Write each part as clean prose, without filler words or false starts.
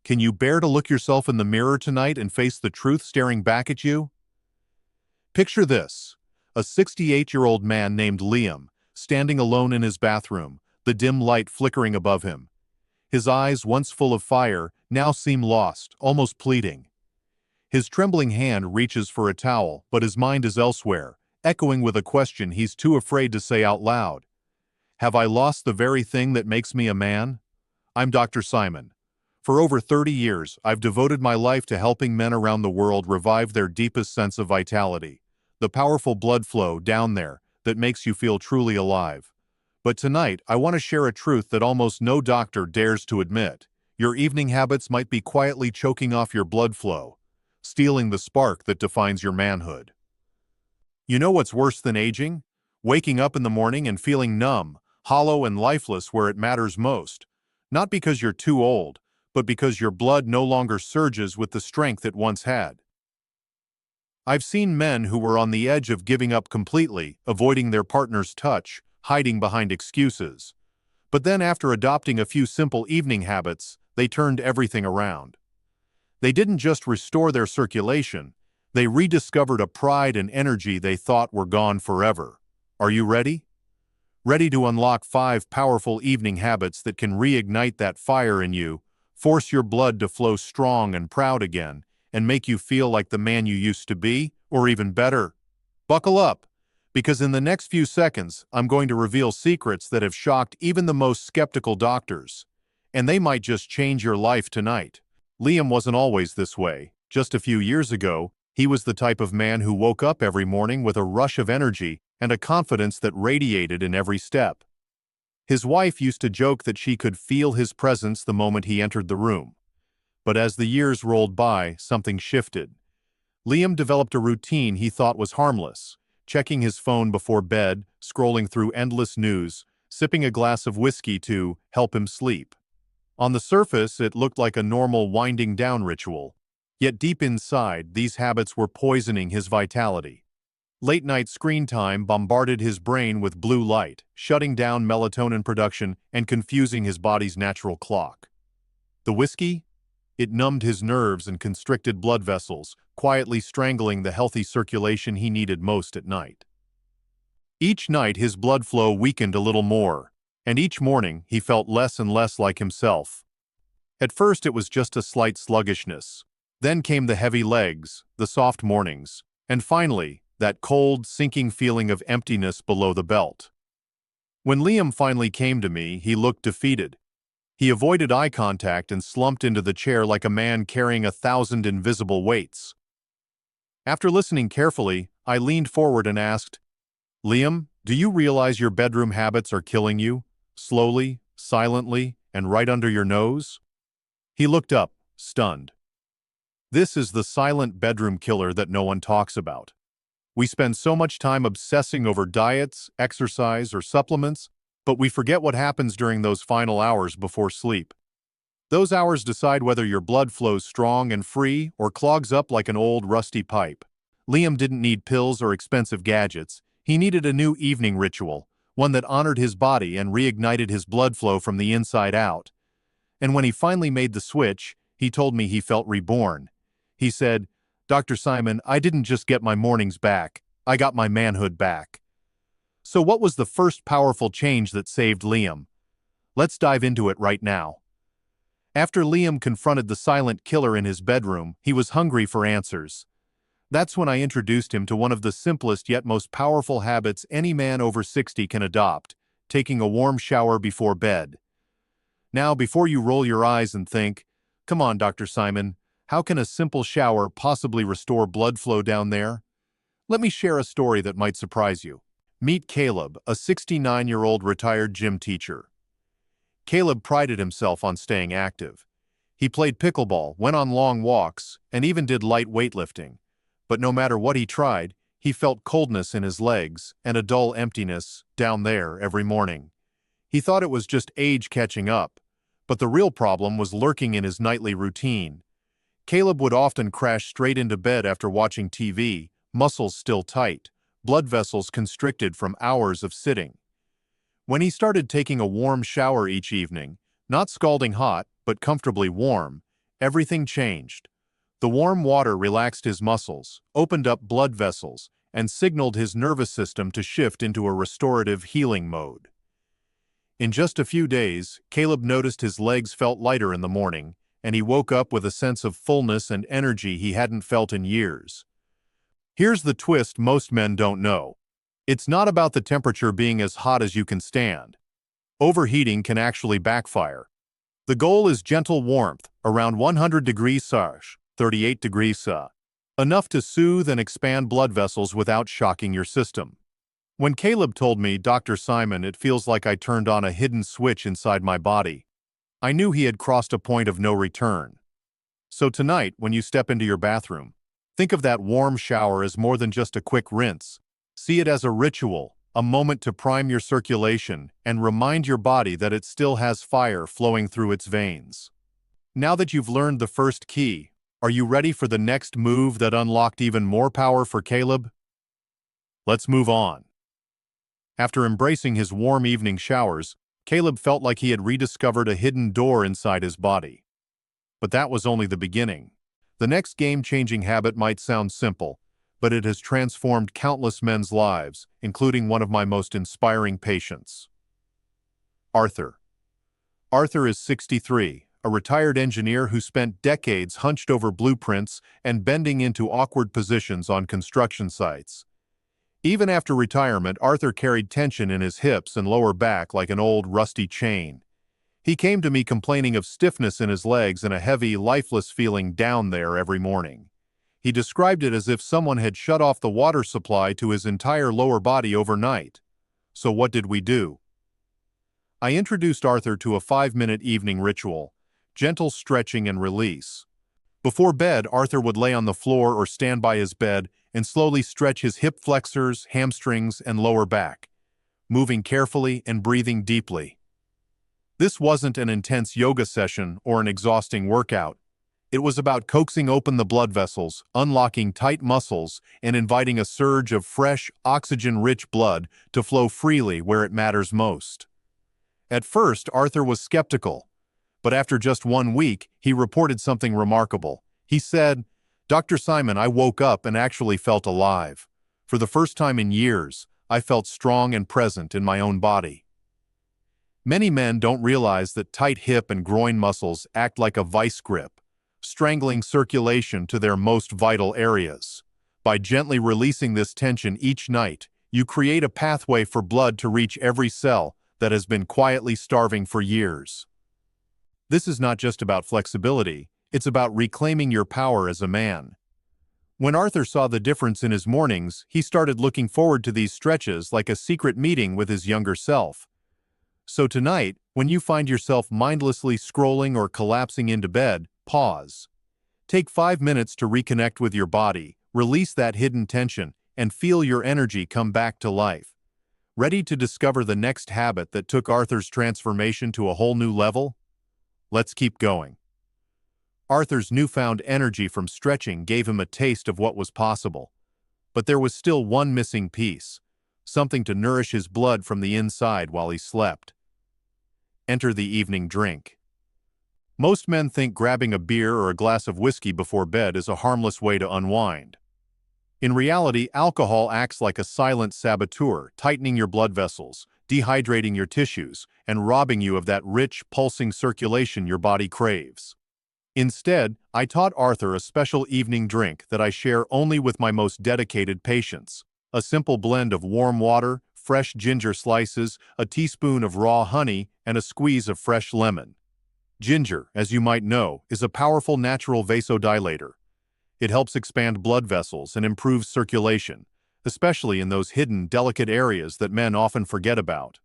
Can you bear to look yourself in the mirror tonight and face the truth staring back at you? Picture this: a 68-year-old man named Liam, standing alone in his bathroom, the dim light flickering above him. His eyes, once full of fire, now seem lost, almost pleading. His trembling hand reaches for a towel, but his mind is elsewhere, echoing with a question he's too afraid to say out loud. Have I lost the very thing that makes me a man? I'm Dr. Simon. For over 30 years, I've devoted my life to helping men around the world revive their deepest sense of vitality, the powerful blood flow down there that makes you feel truly alive. But tonight, I want to share a truth that almost no doctor dares to admit. Your evening habits might be quietly choking off your blood flow, stealing the spark that defines your manhood. You know what's worse than aging? Waking up in the morning and feeling numb, hollow and lifeless where it matters most. Not because you're too old, but because your blood no longer surges with the strength it once had. I've seen men who were on the edge of giving up completely, avoiding their partner's touch, hiding behind excuses. But then after adopting a few simple evening habits, they turned everything around. They didn't just restore their circulation, they rediscovered a pride and energy they thought were gone forever. Are you ready? Ready to unlock 5 powerful evening habits that can reignite that fire in you, force your blood to flow strong and proud again, and make you feel like the man you used to be, or even better? Buckle up, because in the next few seconds, I'm going to reveal secrets that have shocked even the most skeptical doctors. And they might just change your life tonight. Liam wasn't always this way. Just a few years ago, he was the type of man who woke up every morning with a rush of energy and a confidence that radiated in every step. His wife used to joke that she could feel his presence the moment he entered the room. But as the years rolled by, something shifted. Liam developed a routine he thought was harmless, checking his phone before bed, scrolling through endless news, sipping a glass of whiskey to help him sleep. On the surface, it looked like a normal winding down ritual. Yet deep inside, these habits were poisoning his vitality. Late-night screen time bombarded his brain with blue light, shutting down melatonin production and confusing his body's natural clock. The whiskey? It numbed his nerves and constricted blood vessels, quietly strangling the healthy circulation he needed most at night. Each night his blood flow weakened a little more, and each morning he felt less and less like himself. At first it was just a slight sluggishness. Then came the heavy legs, the soft mornings, and finally, that cold, sinking feeling of emptiness below the belt. When Liam finally came to me, he looked defeated. He avoided eye contact and slumped into the chair like a man carrying 1,000 invisible weights. After listening carefully, I leaned forward and asked, "Liam, do you realize your bedroom habits are killing you? Slowly, silently, and right under your nose?" He looked up, stunned. This is the silent bedroom killer that no one talks about. We spend so much time obsessing over diets, exercise, or supplements, but we forget what happens during those final hours before sleep. Those hours decide whether your blood flows strong and free or clogs up like an old rusty pipe. Liam didn't need pills or expensive gadgets. He needed a new evening ritual, one that honored his body and reignited his blood flow from the inside out. And when he finally made the switch, he told me he felt reborn. He said, "Dr. Simon, I didn't just get my mornings back, I got my manhood back." So what was the first powerful change that saved Liam? Let's dive into it right now. After Liam confronted the silent killer in his bedroom, he was hungry for answers. That's when I introduced him to one of the simplest yet most powerful habits any man over 60 can adopt: taking a warm shower before bed. Now, before you roll your eyes and think, "Come on, Dr. Simon, how can a simple shower possibly restore blood flow down there?" Let me share a story that might surprise you. Meet Caleb, a 69-year-old retired gym teacher. Caleb prided himself on staying active. He played pickleball, went on long walks, and even did light weightlifting. But no matter what he tried, he felt coldness in his legs and a dull emptiness down there every morning. He thought it was just age catching up, but the real problem was lurking in his nightly routine. Caleb would often crash straight into bed after watching TV, muscles still tight, blood vessels constricted from hours of sitting. When he started taking a warm shower each evening, not scalding hot, but comfortably warm, Everything changed. The warm water relaxed his muscles, opened up blood vessels, and signaled his nervous system to shift into a restorative healing mode. In just a few days, Caleb noticed his legs felt lighter in the morning, and he woke up with a sense of fullness and energy he hadn't felt in years. Here's the twist most men don't know. It's not about the temperature being as hot as you can stand. Overheating can actually backfire. The goal is gentle warmth, around 100 degrees Celsius, 38 degrees Celsius, enough to soothe and expand blood vessels without shocking your system. When Caleb told me, "Dr. Simon, it feels like I turned on a hidden switch inside my body," I knew he had crossed a point of no return. So tonight, when you step into your bathroom, think of that warm shower as more than just a quick rinse. See it as a ritual, a moment to prime your circulation and remind your body that it still has fire flowing through its veins. Now that you've learned the first key, are you ready for the next move that unlocked even more power for Caleb? Let's move on. After embracing his warm evening showers, Caleb felt like he had rediscovered a hidden door inside his body. But that was only the beginning. The next game-changing habit might sound simple, but it has transformed countless men's lives, including one of my most inspiring patients. Arthur. Arthur is 63, a retired engineer who spent decades hunched over blueprints and bending into awkward positions on construction sites. Even after retirement, Arthur carried tension in his hips and lower back like an old, rusty chain. He came to me complaining of stiffness in his legs and a heavy, lifeless feeling down there every morning. He described it as if someone had shut off the water supply to his entire lower body overnight. So what did we do? I introduced Arthur to a 5-minute evening ritual, gentle stretching and release. Before bed, Arthur would lay on the floor or stand by his bed and slowly stretch his hip flexors, hamstrings, and lower back, moving carefully and breathing deeply. This wasn't an intense yoga session or an exhausting workout. It was about coaxing open the blood vessels, unlocking tight muscles, and inviting a surge of fresh, oxygen-rich blood to flow freely where it matters most. At first, Arthur was skeptical, but after just 1 week, he reported something remarkable. He said, "Dr. Simon, I woke up and actually felt alive. For the first time in years, I felt strong and present in my own body." Many men don't realize that tight hip and groin muscles act like a vice grip, strangling circulation to their most vital areas. By gently releasing this tension each night, you create a pathway for blood to reach every cell that has been quietly starving for years. This is not just about flexibility, it's about reclaiming your power as a man. When Arthur saw the difference in his mornings, he started looking forward to these stretches like a secret meeting with his younger self. So tonight, when you find yourself mindlessly scrolling or collapsing into bed, pause. Take 5 minutes to reconnect with your body, release that hidden tension, and feel your energy come back to life. Ready to discover the next habit that took Arthur's transformation to a whole new level? Let's keep going. Arthur's newfound energy from stretching gave him a taste of what was possible. But there was still one missing piece, something to nourish his blood from the inside while he slept. Enter the evening drink. Most men think grabbing a beer or a glass of whiskey before bed is a harmless way to unwind. In reality, alcohol acts like a silent saboteur, tightening your blood vessels, dehydrating your tissues, and robbing you of that rich, pulsing circulation your body craves. Instead, I taught Arthur a special evening drink that I share only with my most dedicated patients. A simple blend of warm water, fresh ginger slices, a teaspoon of raw honey, and a squeeze of fresh lemon. Ginger, as you might know, is a powerful natural vasodilator. It helps expand blood vessels and improves circulation, especially in those hidden, delicate areas that men often forget about.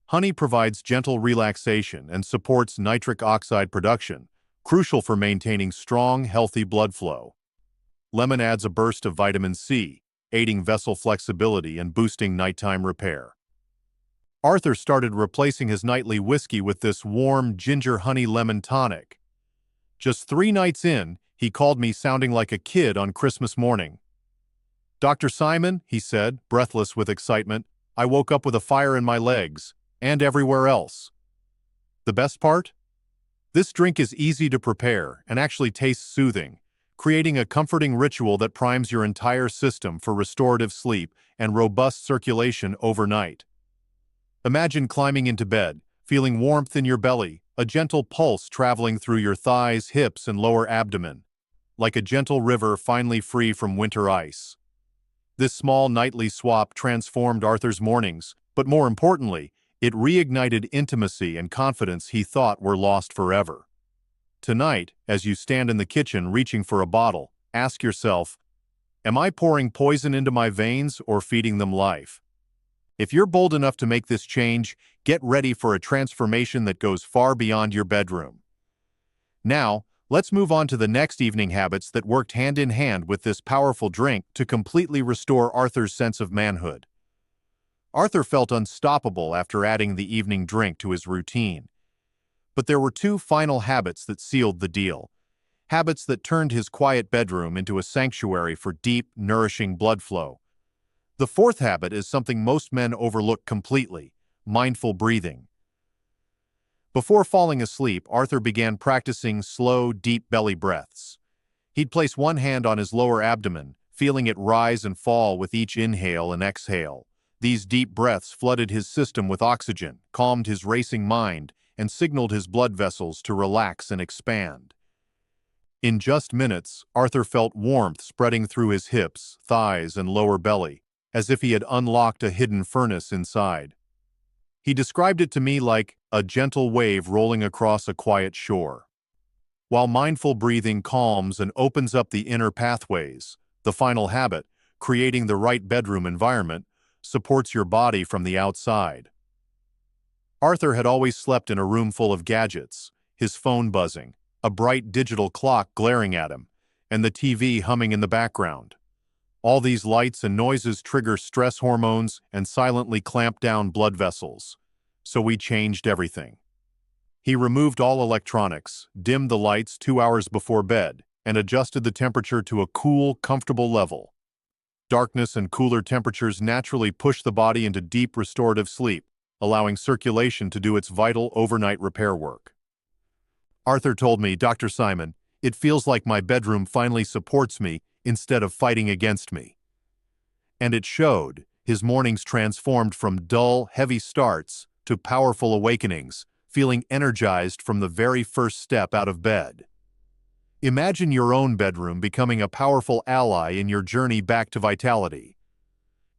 Honey provides gentle relaxation and supports nitric oxide production, crucial for maintaining strong, healthy blood flow. Lemon adds a burst of vitamin C, aiding vessel flexibility and boosting nighttime repair. Arthur started replacing his nightly whiskey with this warm ginger honey lemon tonic. Just 3 nights in, he called me sounding like a kid on Christmas morning. "Dr. Simon," he said, breathless with excitement, "I woke up with a fire in my legs, and everywhere else. The best part? This drink is easy to prepare and actually tastes soothing, creating a comforting ritual that primes your entire system for restorative sleep and robust circulation overnight. Imagine climbing into bed, feeling warmth in your belly, a gentle pulse traveling through your thighs, hips, and lower abdomen, like a gentle river finally free from winter ice. This small nightly swap transformed Arthur's mornings, but more importantly, it reignited intimacy and confidence he thought were lost forever. Tonight, as you stand in the kitchen reaching for a bottle, ask yourself, am I pouring poison into my veins or feeding them life? If you're bold enough to make this change, get ready for a transformation that goes far beyond your bedroom. Now, let's move on to the next evening habits that worked hand in hand with this powerful drink to completely restore Arthur's sense of manhood. Arthur felt unstoppable after adding the evening drink to his routine. But there were two final habits that sealed the deal. Habits that turned his quiet bedroom into a sanctuary for deep, nourishing blood flow. The fourth habit is something most men overlook completely: mindful breathing. Before falling asleep, Arthur began practicing slow, deep belly breaths. He'd place one hand on his lower abdomen, feeling it rise and fall with each inhale and exhale. These deep breaths flooded his system with oxygen, calmed his racing mind, and signaled his blood vessels to relax and expand. In just minutes, Arthur felt warmth spreading through his hips, thighs, and lower belly, as if he had unlocked a hidden furnace inside. He described it to me like a gentle wave rolling across a quiet shore. While mindful breathing calms and opens up the inner pathways, the final habit, creating the right bedroom environment, supports your body from the outside. Arthur had always slept in a room full of gadgets, his phone buzzing, a bright digital clock glaring at him, and the TV humming in the background. All these lights and noises trigger stress hormones and silently clamp down blood vessels. So we changed everything. He removed all electronics, dimmed the lights 2 hours before bed, and adjusted the temperature to a cool, comfortable level. Darkness and cooler temperatures naturally push the body into deep restorative sleep, allowing circulation to do its vital overnight repair work. Arthur told me, "Dr. Simon, it feels like my bedroom finally supports me instead of fighting against me." And it showed. His mornings transformed from dull, heavy starts to powerful awakenings, feeling energized from the very first step out of bed. Imagine your own bedroom becoming a powerful ally in your journey back to vitality.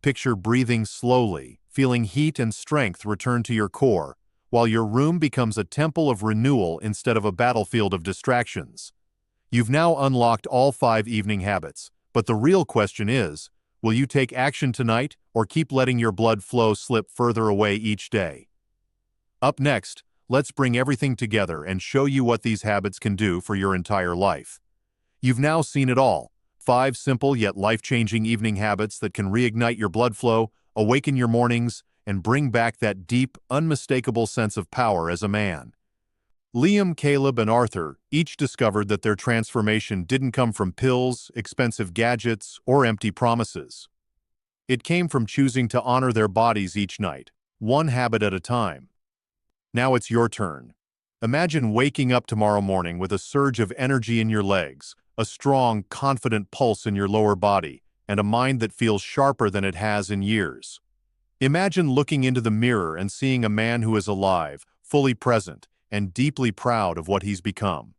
Picture breathing slowly, feeling heat and strength return to your core, while your room becomes a temple of renewal instead of a battlefield of distractions. You've now unlocked all 5 evening habits, but the real question is, will you take action tonight or keep letting your blood flow slip further away each day? Up next, let's bring everything together and show you what these habits can do for your entire life. You've now seen it all: 5 simple yet life-changing evening habits that can reignite your blood flow, awaken your mornings, and bring back that deep, unmistakable sense of power as a man. Liam, Caleb, and Arthur each discovered that their transformation didn't come from pills, expensive gadgets, or empty promises. It came from choosing to honor their bodies each night, one habit at a time. Now it's your turn. Imagine waking up tomorrow morning with a surge of energy in your legs, a strong, confident pulse in your lower body, and a mind that feels sharper than it has in years. Imagine looking into the mirror and seeing a man who is alive, fully present, and deeply proud of what he's become.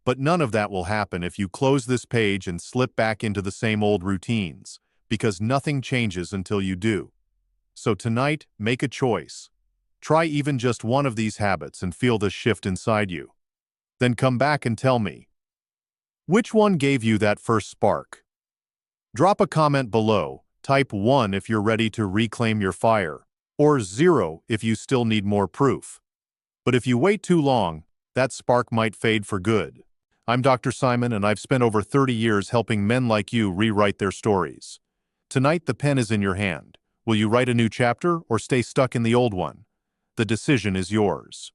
But none of that will happen if you close this page and slip back into the same old routines, because nothing changes until you do. So tonight, make a choice. Try even just one of these habits and feel the shift inside you. Then come back and tell me, which one gave you that first spark? Drop a comment below. Type 1 if you're ready to reclaim your fire, or 0 if you still need more proof. But if you wait too long, that spark might fade for good. I'm Dr. Simon, and I've spent over 30 years helping men like you rewrite their stories. Tonight, the pen is in your hand. Will you write a new chapter or stay stuck in the old one? The decision is yours.